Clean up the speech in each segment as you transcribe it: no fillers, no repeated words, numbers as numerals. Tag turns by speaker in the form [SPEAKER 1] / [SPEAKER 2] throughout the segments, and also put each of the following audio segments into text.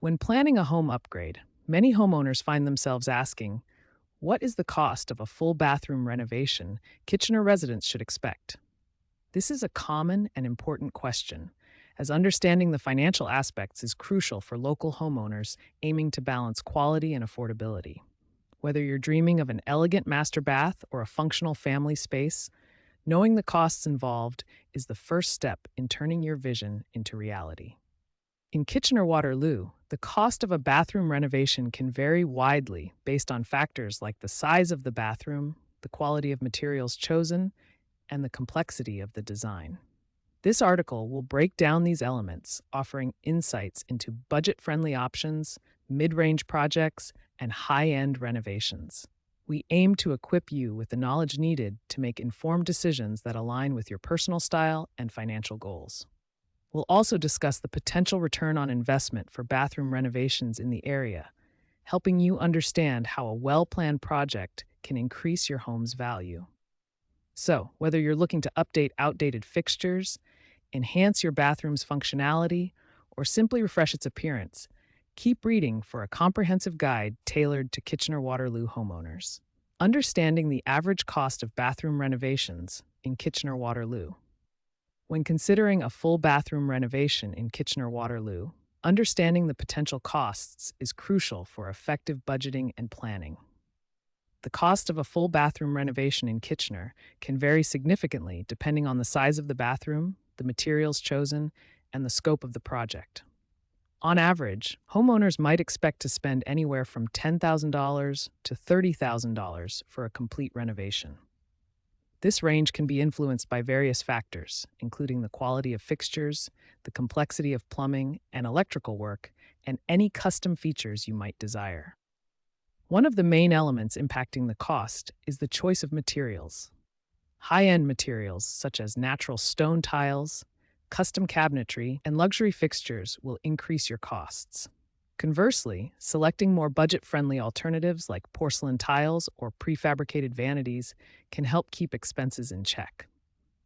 [SPEAKER 1] When planning a home upgrade, many homeowners find themselves asking, what is the cost of a full bathroom renovation Kitchener residents should expect? This is a common and important question, as understanding the financial aspects is crucial for local homeowners aiming to balance quality and affordability. Whether you're dreaming of an elegant master bath or a functional family space, knowing the costs involved is the first step in turning your vision into reality. In Kitchener-Waterloo, the cost of a bathroom renovation can vary widely based on factors like the size of the bathroom, the quality of materials chosen, and the complexity of the design. This article will break down these elements, offering insights into budget-friendly options, mid-range projects, and high-end renovations. We aim to equip you with the knowledge needed to make informed decisions that align with your personal style and financial goals. We'll also discuss the potential return on investment for bathroom renovations in the area, helping you understand how a well-planned project can increase your home's value. So, whether you're looking to update outdated fixtures, enhance your bathroom's functionality, or simply refresh its appearance, keep reading for a comprehensive guide tailored to Kitchener-Waterloo homeowners. Understanding the average cost of bathroom renovations in Kitchener-Waterloo. When considering a full bathroom renovation in Kitchener-Waterloo, understanding the potential costs is crucial for effective budgeting and planning. The cost of a full bathroom renovation in Kitchener can vary significantly depending on the size of the bathroom, the materials chosen, and the scope of the project. On average, homeowners might expect to spend anywhere from $10,000 to $30,000 for a complete renovation. This range can be influenced by various factors, including the quality of fixtures, the complexity of plumbing and electrical work, and any custom features you might desire. One of the main elements impacting the cost is the choice of materials. High-end materials such as natural stone tiles, custom cabinetry, and luxury fixtures will increase your costs. Conversely, selecting more budget-friendly alternatives like porcelain tiles or prefabricated vanities can help keep expenses in check.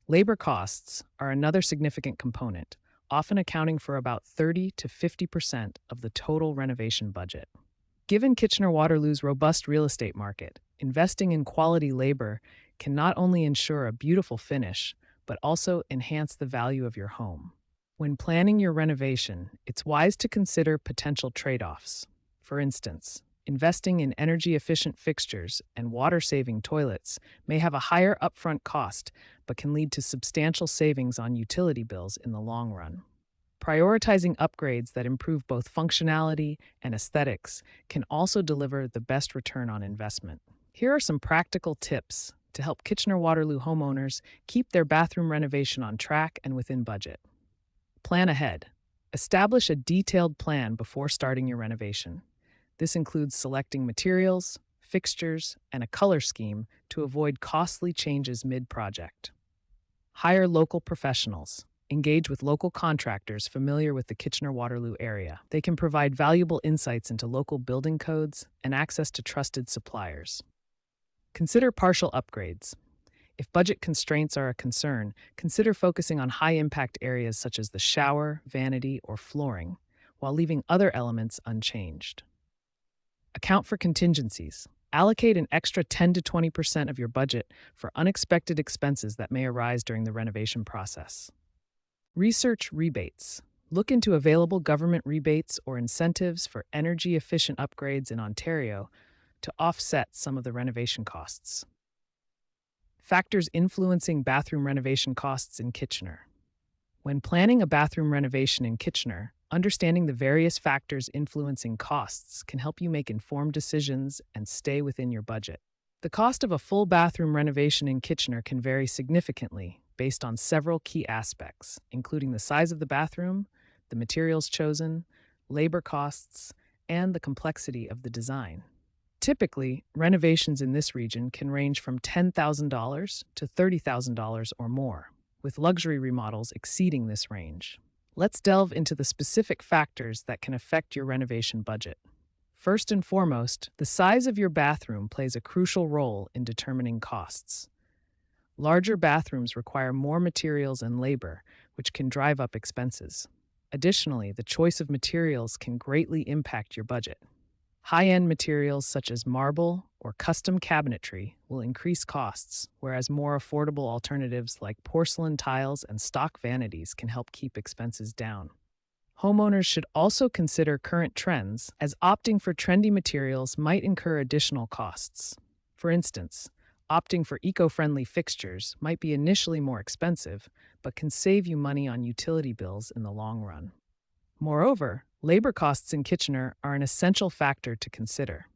[SPEAKER 1] Labor costs are another significant component, often accounting for about 30 to 50% of the total renovation budget. Given Kitchener-Waterloo's robust real estate market, investing in quality labor can not only ensure a beautiful finish, but also enhance the value of your home. When planning your renovation, it's wise to consider potential trade-offs. For instance, investing in energy-efficient fixtures and water-saving toilets may have a higher upfront cost, but can lead to substantial savings on utility bills in the long run. Prioritizing upgrades that improve both functionality and aesthetics can also deliver the best return on investment. Here are some practical tips to help Kitchener-Waterloo homeowners keep their bathroom renovation on track and within budget. Plan ahead. Establish a detailed plan before starting your renovation. This includes selecting materials, fixtures, and a color scheme to avoid costly changes mid-project. Hire local professionals. Engage with local contractors familiar with the Kitchener-Waterloo area. They can provide valuable insights into local building codes and access to trusted suppliers. Consider partial upgrades. If budget constraints are a concern, consider focusing on high-impact areas such as the shower, vanity, or flooring, while leaving other elements unchanged. Account for contingencies. Allocate an extra 10 to 20% of your budget for unexpected expenses that may arise during the renovation process. Research rebates. Look into available government rebates or incentives for energy-efficient upgrades in Ontario to offset some of the renovation costs. Factors influencing bathroom renovation costs in Kitchener. When planning a bathroom renovation in Kitchener, understanding the various factors influencing costs can help you make informed decisions and stay within your budget. The cost of a full bathroom renovation in Kitchener can vary significantly based on several key aspects, including the size of the bathroom, the materials chosen, labor costs, and the complexity of the design. Typically, renovations in this region can range from $10,000 to $30,000 or more, with luxury remodels exceeding this range. Let's delve into the specific factors that can affect your renovation budget. First and foremost, the size of your bathroom plays a crucial role in determining costs. Larger bathrooms require more materials and labor, which can drive up expenses. Additionally, the choice of materials can greatly impact your budget. High-end materials such as marble or custom cabinetry will increase costs, whereas more affordable alternatives like porcelain tiles and stock vanities can help keep expenses down. Homeowners should also consider current trends, as opting for trendy materials might incur additional costs. For instance, opting for eco-friendly fixtures might be initially more expensive, but can save you money on utility bills in the long run. Moreover, labor costs in Kitchener are an essential factor to consider.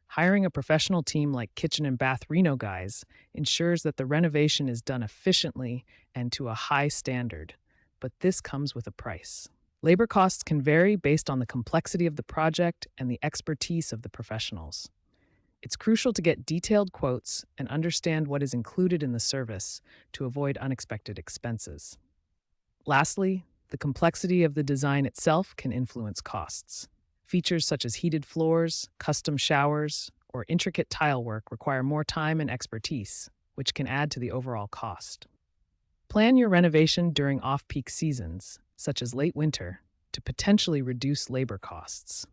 [SPEAKER 1] Hiring a professional team like Kitchen and Bath Reno guys ensures that the renovation is done efficiently and to a high standard, but this comes with a price. Labor costs can vary based on the complexity of the project and the expertise of the professionals. It's crucial to get detailed quotes and understand what is included in the service to avoid unexpected expenses. Lastly, the complexity of the design itself can influence costs. Features such as heated floors, custom showers, or intricate tile work require more time and expertise, which can add to the overall cost. Plan your renovation during off-peak seasons, such as late winter, to potentially reduce labor costs.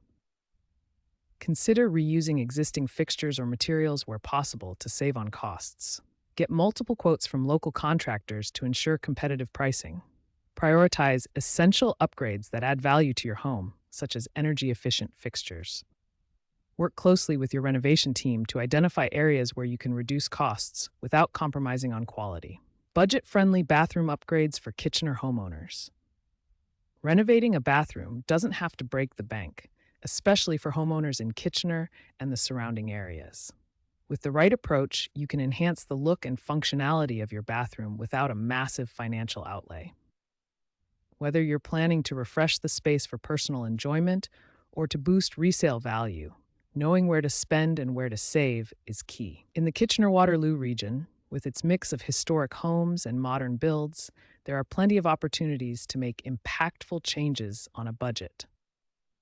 [SPEAKER 1] Consider reusing existing fixtures or materials where possible to save on costs. Get multiple quotes from local contractors to ensure competitive pricing. Prioritize essential upgrades that add value to your home, such as energy-efficient fixtures. Work closely with your renovation team to identify areas where you can reduce costs without compromising on quality. Budget-friendly bathroom upgrades for Kitchener homeowners. Renovating a bathroom doesn't have to break the bank, especially for homeowners in Kitchener and the surrounding areas. With the right approach, you can enhance the look and functionality of your bathroom without a massive financial outlay. Whether you're planning to refresh the space for personal enjoyment or to boost resale value, knowing where to spend and where to save is key. In the Kitchener-Waterloo region, with its mix of historic homes and modern builds, there are plenty of opportunities to make impactful changes on a budget.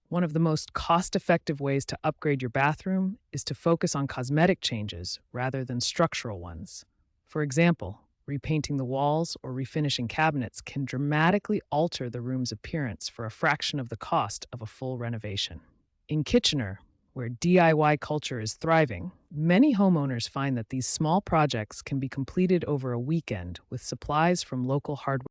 [SPEAKER 1] One of the most cost-effective ways to upgrade your bathroom is to focus on cosmetic changes rather than structural ones. For example, repainting the walls or refinishing cabinets can dramatically alter the room's appearance for a fraction of the cost of a full renovation. In Kitchener, where DIY culture is thriving, many homeowners find that these small projects can be completed over a weekend with supplies from local hardware